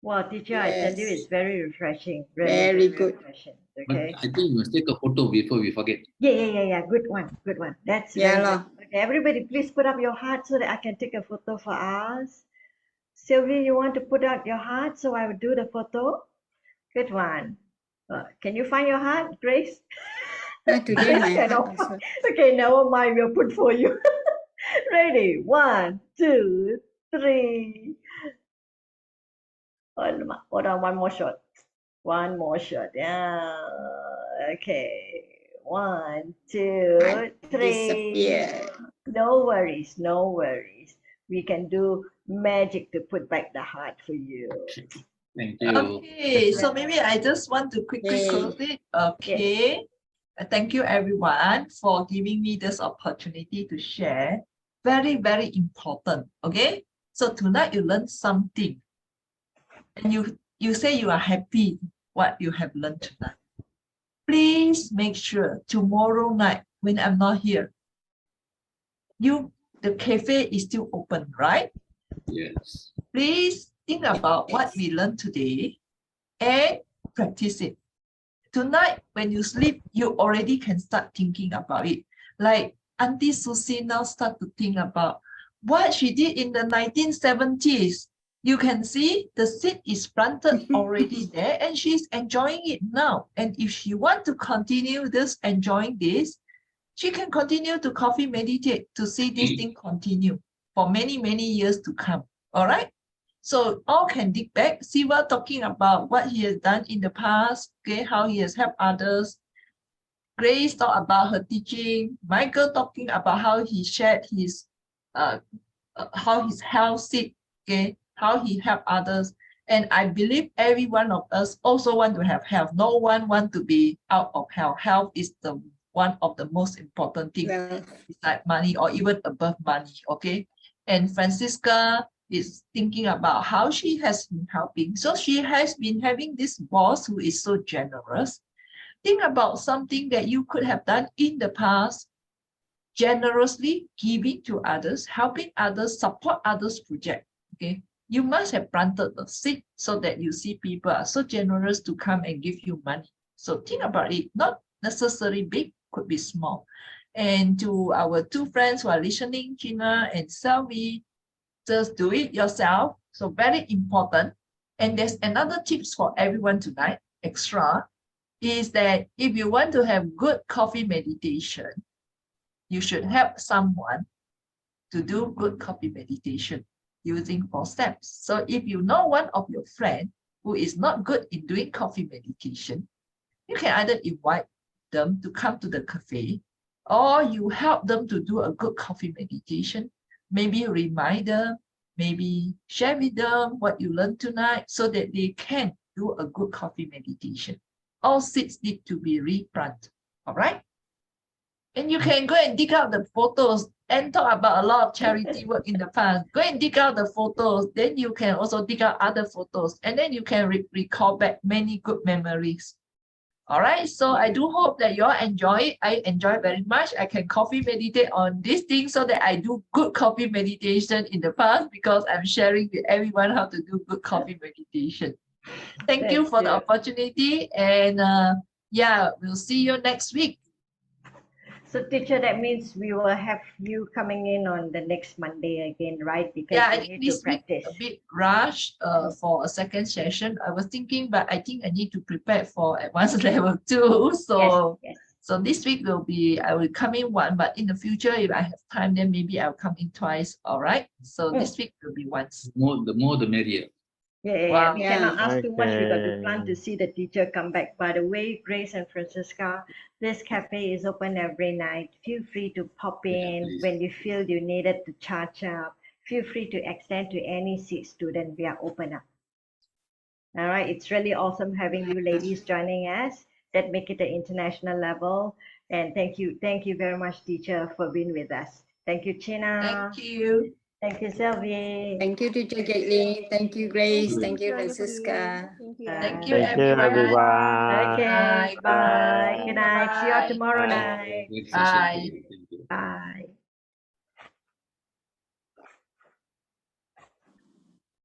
Wow, teacher, I tell you, Yes. it's very refreshing. Really, Very good. refreshing. But Okay. I think we must take a photo before we forget. Yeah. Good one. Good one. That's Yeah very lah. good. Okay, everybody, please put up your heart so that I can take a photo for us. Sylvie, you want to put out your heart so I will do the photo? Good one. Can you find your heart, Grace? Today my Grace heart cannot. also. Okay, never mind. We'll put for you. Ready? 1, 2, 3. Hold on, one more shot. One more shot. Yeah. Okay. 1, 2, 3. Disappear. No worries, no worries. We can do magic to put back the heart for you. Thank you. Okay, so maybe I just want to quickly Yay. close it. Okay. Thank you everyone for giving me this opportunity to share. Very, very important. Okay. So tonight you learned something. And you say you are happy what you have learned tonight. Please make sure tomorrow night when I'm not here, the cafe is still open, right? Yes. Please think about what we learned today and practice it. Tonight, when you sleep, you already can start thinking about it. Like Auntie Susie now start to think about what she did in the 1970s. You can see the seed is planted already there and she's enjoying it now. And if she want to continue this, enjoying this, she can continue to coffee meditate to see this thing continue for many, many years to come. All right. So all can dig back. Siva talking about what he has done in the past, okay, how he has helped others. Grace talk about her teaching. Michael talking about how he shared his how his health sick, okay, how he helped others. And I believe every one of us also want to have health. No one want to be out of health. Health is the one of the most important things. Well, It's like money or even above money, okay? And Francisca is thinking about how she has been helping. So she has been having this boss who is so generous. Think about something that you could have done in the past, generously giving to others, helping others, support others' project, okay? You must have planted the seed so that you see people are so generous to come and give you money. So think about it, not necessarily big, could be small. And to our two friends who are listening, Gina and Selvi, just do it yourself. So very important. And there's another tips for everyone tonight, extra. is that if you want to have good coffee meditation, you should help someone to do good coffee meditation using 4 steps. So if you know one of your friends who is not good in doing coffee meditation, you can either invite them to come to the cafe, or you help them to do a good coffee meditation. Maybe remind them, maybe share with them what you learned tonight so that they can do a good coffee meditation. All seeds need to be replanted. All right. And you can go and dig out the photos and talk about a lot of charity work in the past. Go and dig out the photos. Then you can also dig out other photos. And then you can recall back many good memories. All right. So I do hope that you all enjoy it. I enjoy very much. I can coffee meditate on this thing so that I do good coffee meditation in the past, because I'm sharing with everyone how to do good coffee meditation. Thank you That's for the good. opportunity. And yeah, we'll see you next week. So teacher, that means we will have you coming in on the next Monday again, right? Because Yeah, I you think need to this week practice. a bit rushed for a second session. I was thinking, but I think I need to prepare for advanced level 2. So Yes, yes. so this week will be, I will come in 1, but in the future, if I have time, then maybe I'll come in twice. All right. So this week will be once. The more the merrier. Yeah. Wow. We Yeah. cannot ask too much. We got to plan Okay. to see the teacher come back. By the way, Grace and Francisca, this cafe is open every night. Feel free to pop Yeah, in please. when you feel you needed to charge up. Feel free to extend to any seat student. We are open up. All right. It's really awesome having you ladies joining us. That make it an international level. And thank you very much, teacher, for being with us. Thank you, China. Thank you. Thank you, Sylvie. Thank you, Teacher Gately. Thank you, Grace. Thank you, Teacher Gately. Francisca. Thank you. Thank you, Thank you, everyone. everyone. Okay, Bye. bye. Good night. See you all Bye. tomorrow Bye. night. Great session. Bye. Thank you. Bye.